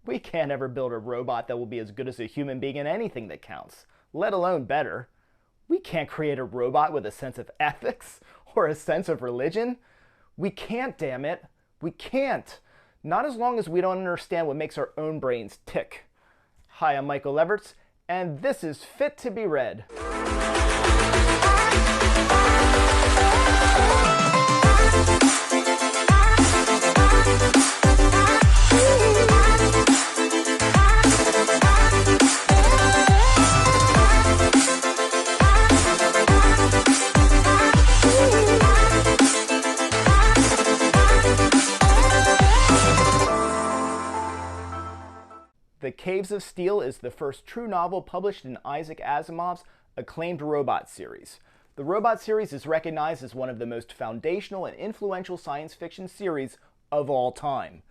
We can't ever build a robot that will be as good as a human being in anything that counts, let alone better. We can't create a robot with a sense of ethics or a sense of religion. We can't, damn it. We can't. Not as long as we don't understand what makes our own brains tick. Hi, I'm Michael Leverts, and this is Fit to be Read. The Caves of Steel is the first true novel published in Isaac Asimov's acclaimed robot series. The robot series is recognized as one of the most foundational and influential science fiction series of all time.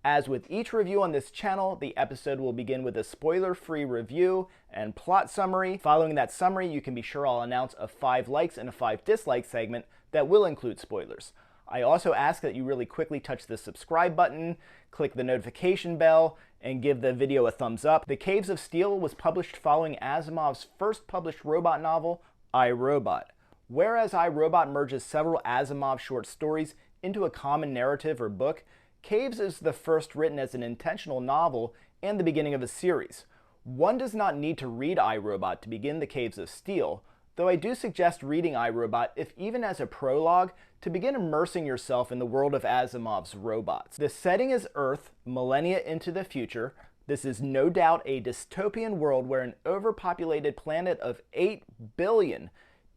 As with each review on this channel, the episode will begin with a spoiler-free review and plot summary. Following that summary, you can be sure I'll announce a 5 likes and a 5 dislikes segment that will include spoilers. I also ask that you really quickly touch the subscribe button, click the notification bell, and give the video a thumbs up. The Caves of Steel was published following Asimov's first published robot novel, I, Robot. Whereas I, Robot merges several Asimov short stories into a common narrative or book, Caves is the first written as an intentional novel and the beginning of a series. One does not need to read I, Robot to begin The Caves of Steel, though I do suggest reading I, Robot, if even as a prologue, to begin immersing yourself in the world of Asimov's robots. The setting is Earth, millennia into the future. This is no doubt a dystopian world where an overpopulated planet of 8 billion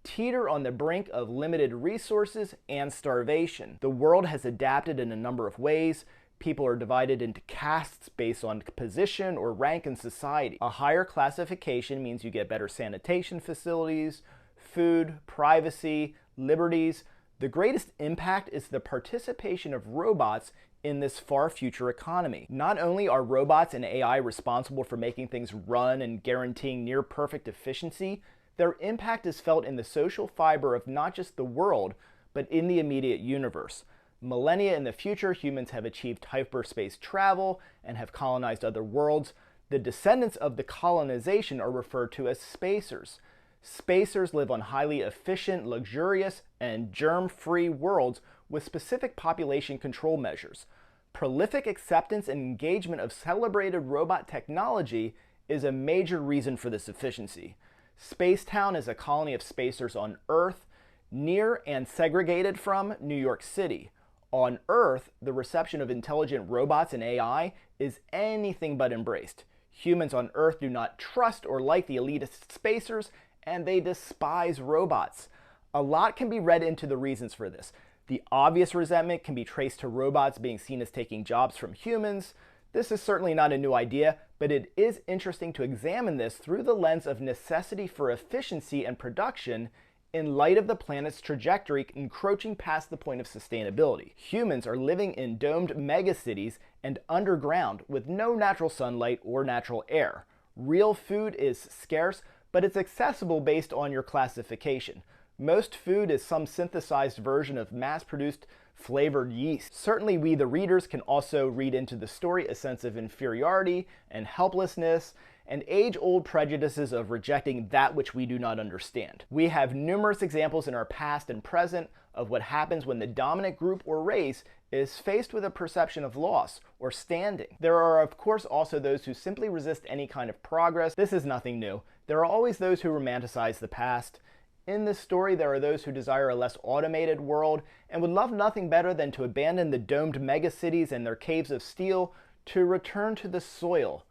teeter on the brink of limited resources and starvation. The world has adapted in a number of ways. People are divided into castes based on position or rank in society. A higher classification means you get better sanitation facilities, food, privacy, liberties. The greatest impact is the participation of robots in this far future economy. Not only are robots and AI responsible for making things run and guaranteeing near perfect efficiency, their impact is felt in the social fiber of not just the world, but in the immediate universe. Millennia in the future, humans have achieved hyperspace travel and have colonized other worlds. The descendants of the colonization are referred to as spacers. Spacers live on highly efficient, luxurious, and germ-free worlds with specific population control measures. Prolific acceptance and engagement of celebrated robot technology is a major reason for this efficiency. Spacetown is a colony of spacers on Earth, near and segregated from New York City. On Earth, the reception of intelligent robots and AI is anything but embraced. Humans on Earth do not trust or like the elitist spacers, and they despise robots. A lot can be read into the reasons for this. The obvious resentment can be traced to robots being seen as taking jobs from humans. This is certainly not a new idea, but it is interesting to examine this through the lens of necessity for efficiency and production in light of the planet's trajectory encroaching past the point of sustainability. Humans are living in domed megacities and underground with no natural sunlight or natural air. Real food is scarce, but it's accessible based on your classification. Most food is some synthesized version of mass-produced flavored yeast. Certainly we, the readers, can also read into the story a sense of inferiority and helplessness and age-old prejudices of rejecting that which we do not understand. We have numerous examples in our past and present of what happens when the dominant group or race is faced with a perception of loss or standing. There are of course also those who simply resist any kind of progress. This is nothing new. There are always those who romanticize the past. In this story, there are those who desire a less automated world and would love nothing better than to abandon the domed megacities and their caves of steel to return to the soil,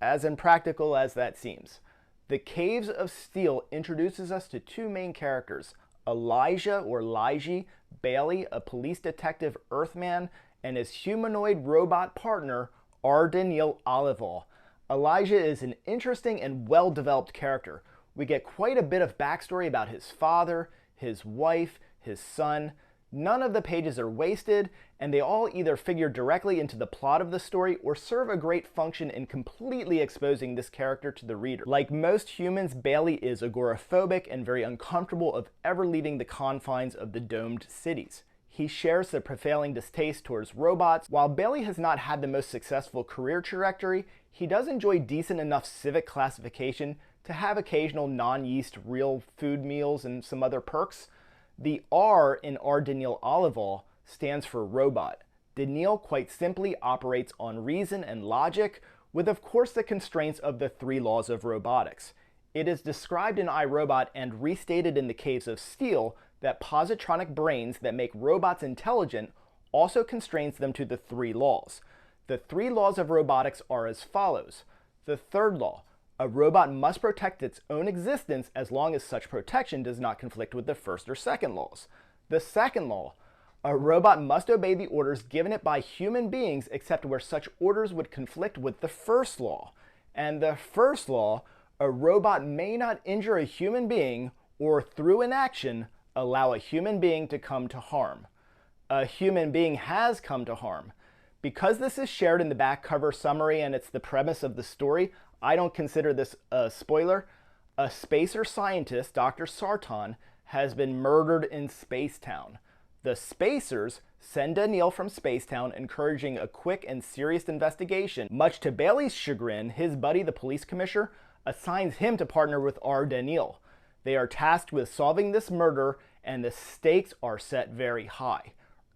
as impractical as that seems. The Caves of Steel introduces us to two main characters, Elijah or Lige Bailey, a police detective Earthman, and his humanoid robot partner, Daniel Olivaw. Elijah is an interesting and well-developed character. We get quite a bit of backstory about his father, his wife, his son. None of the pages are wasted, and they all either figure directly into the plot of the story or serve a great function in completely exposing this character to the reader. Like most humans, Bailey is agoraphobic and very uncomfortable of ever leaving the confines of the domed cities. He he shares the prevailing distaste towards robots. While Bailey has not had the most successful career trajectory, he does enjoy decent enough civic classification to have occasional non-yeast real food meals and some other perks. The R in R. Daniil Olivaw stands for robot. Daniil quite simply operates on reason and logic, with of course the constraints of the 3 laws of robotics. It is described in iRobot and restated in the Caves of Steel that positronic brains that make robots intelligent also constrains them to the 3 laws. The 3 laws of robotics are as follows. The 3rd law: a robot must protect its own existence as long as such protection does not conflict with the 1st or 2nd laws. The 2nd law: a robot must obey the orders given it by human beings except where such orders would conflict with the 1st law. And the 1st law: a robot may not injure a human being or, through inaction, allow a human being to come to harm. A human being has come to harm. Because this is shared in the back cover summary and it's the premise of the story, I don't consider this a spoiler. A spacer scientist, Dr. Sarton, has been murdered in Spacetown. The Spacers send Daniil from Spacetown, encouraging a quick and serious investigation. Much to Bailey's chagrin, his buddy, the police commissioner, assigns him to partner with R. Daniil. They are tasked with solving this murder, and the stakes are set very high.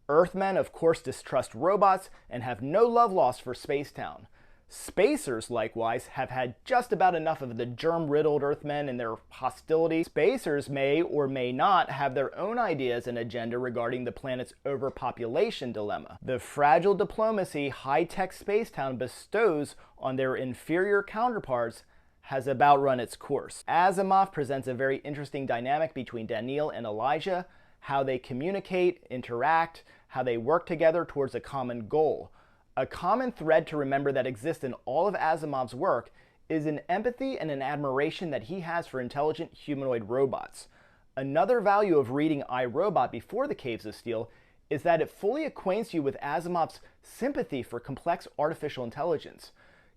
Earthmen, of course, distrust robots and have no love lost for Spacetown. Spacers, likewise, have had just about enough of the germ-riddled Earthmen and their hostility. Spacers may or may not have their own ideas and agenda regarding the planet's overpopulation dilemma. The fragile diplomacy high-tech Spacetown bestows on their inferior counterparts has about run its course. Asimov presents a very interesting dynamic between Daniil and Elijah, how they communicate, interact, how they work together towards a common goal. A common thread to remember that exists in all of Asimov's work is an empathy and an admiration that he has for intelligent humanoid robots. Another value of reading iRobot before the Caves of Steel is that it fully acquaints you with Asimov's sympathy for complex artificial intelligence.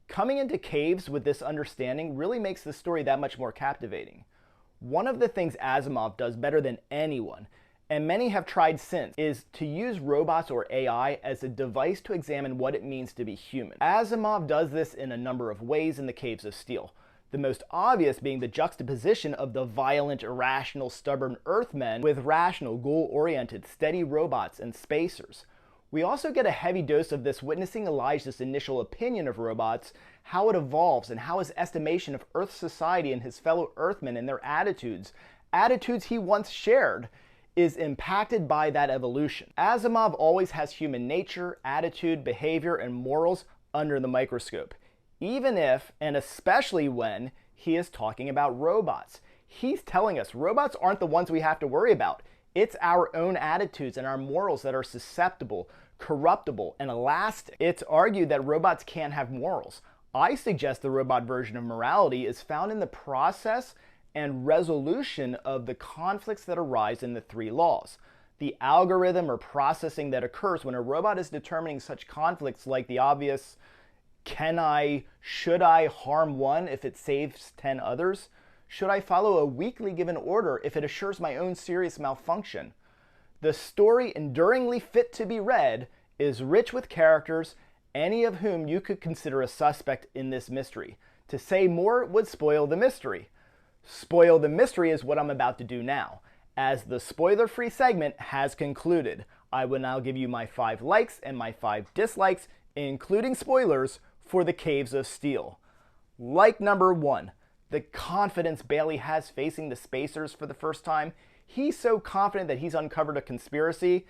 Coming into Caves with this understanding really makes the story that much more captivating. One of the things Asimov does better than anyone, and many have tried since, is to use robots or AI as a device to examine what it means to be human. Asimov does this in a number of ways in the Caves of Steel, the most obvious being the juxtaposition of the violent, irrational, stubborn Earthmen with rational, goal-oriented, steady robots and spacers. We also get a heavy dose of this witnessing Elijah's initial opinion of robots, how it evolves, and how his estimation of Earth society and his fellow Earthmen and their attitudes he once shared, is impacted by that evolution. Asimov always has human nature, attitude, behavior, and morals under the microscope, even if, and especially when, he is talking about robots. He's telling us robots aren't the ones we have to worry about. It's our own attitudes and our morals that are susceptible, corruptible, and elastic. It's argued that robots can't have morals. I suggest the robot version of morality is found in the process and resolution of the conflicts that arise in the 3 laws. The algorithm or processing that occurs when a robot is determining such conflicts, like the obvious, should I harm one if it saves 10 others? Should I follow a weakly given order if it assures my own serious malfunction? The story, enduringly fit to be read, is rich with characters, any of whom you could consider a suspect in this mystery. To say more would spoil the mystery. Spoil the mystery is what I'm about to do now. As the spoiler-free segment has concluded, I will now give you my 5 likes and my 5 dislikes, including spoilers, for the Caves of Steel. Like number 1. The confidence Bailey has facing the Spacers for the first time. He's so confident that he's uncovered a conspiracy.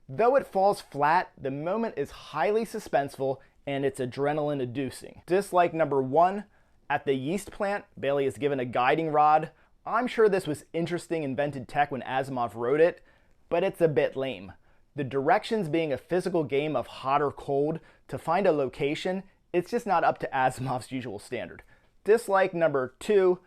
Though it falls flat, the moment is highly suspenseful and it's adrenaline-inducing. Dislike number 1. At the yeast plant, Bailey is given a guiding rod. I'm sure this was interesting invented tech when Asimov wrote it, but it's a bit lame. The directions being a physical game of hot or cold to find a location, it's just not up to Asimov's usual standard. Dislike number 2,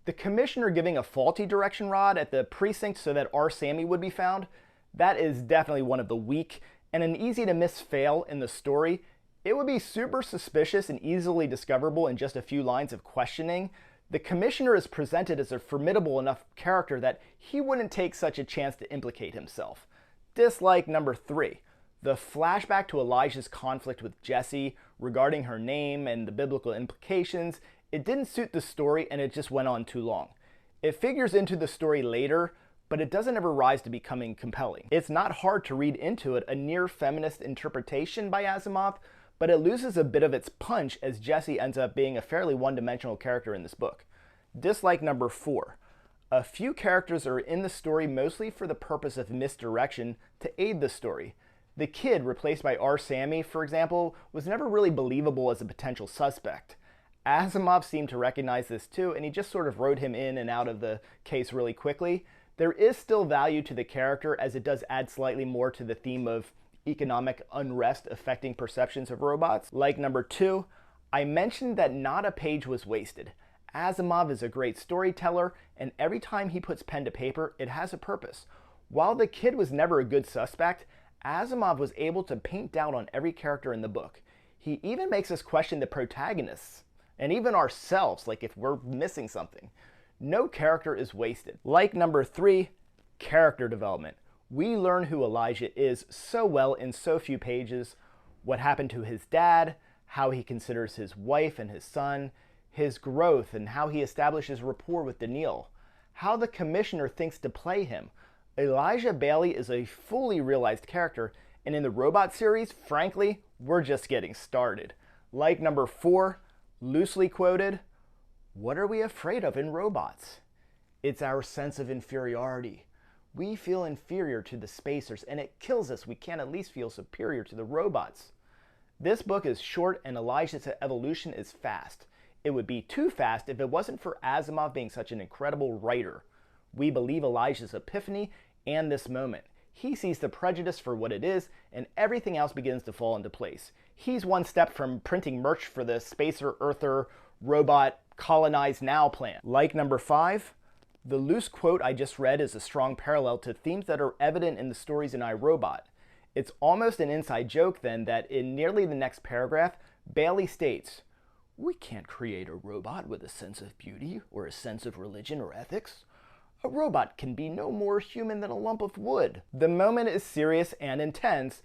the commissioner giving a faulty direction rod at the precinct so that R. Sammy would be found. That is definitely one of the weak and an easy to miss fail in the story. It would be super suspicious and easily discoverable in just a few lines of questioning. The commissioner is presented as a formidable enough character that he wouldn't take such a chance to implicate himself. Dislike number 3. The flashback to Elijah's conflict with Jesse regarding her name and the biblical implications, it didn't suit the story and it just went on too long. It figures into the story later, but it doesn't ever rise to becoming compelling. It's not hard to read into it a near-feminist interpretation by Asimov, but it loses a bit of its punch as Jesse ends up being a fairly one-dimensional character in this book. Dislike number 4. A few characters are in the story mostly for the purpose of misdirection to aid the story. The kid, replaced by R. Sammy, for example, was never really believable as a potential suspect. Asimov seemed to recognize this too, and he just sort of wrote him in and out of the case really quickly. There is still value to the character as it does add slightly more to the theme of economic unrest affecting perceptions of robots. Like number 2, I mentioned that not a page was wasted. Asimov is a great storyteller, and every time he puts pen to paper, it has a purpose. While the kid was never a good suspect, Asimov was able to paint doubt on every character in the book. He even makes us question the protagonists, and even ourselves, like if we're missing something. No character is wasted. Like number 3, character development. We learn who Elijah is so well in so few pages. What happened to his dad, how he considers his wife and his son, his growth and how he establishes rapport with Daniil, how the commissioner thinks to play him. Elijah Bailey is a fully realized character, and in the Robot series, frankly, we're just getting started. Like number 4, loosely quoted, "What are we afraid of in robots? It's our sense of inferiority. We feel inferior to the spacers, and it kills us we can't at least feel superior to the robots." This book is short, and Elijah's evolution is fast. It would be too fast if it wasn't for Asimov being such an incredible writer. We believe Elijah's epiphany and this moment. He sees the prejudice for what it is, and everything else begins to fall into place. He's one step from printing merch for the Spacer Earther Robot Colonize Now plan. Like number 5, the loose quote I just read is a strong parallel to themes that are evident in the stories in iRobot. It's almost an inside joke then that in nearly the next paragraph, Bailey states, "We can't create a robot with a sense of beauty or a sense of religion or ethics. A robot can be no more human than a lump of wood." The moment is serious and intense,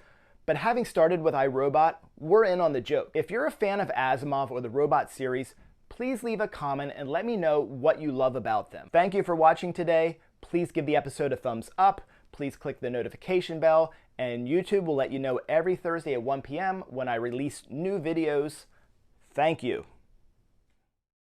but having started with iRobot, we're in on the joke. If you're a fan of Asimov or the Robot series, please leave a comment and let me know what you love about them. Thank you for watching today. Please give the episode a thumbs up. Please click the notification bell, and YouTube will let you know every Thursday at 1 p.m. when I release new videos. Thank you.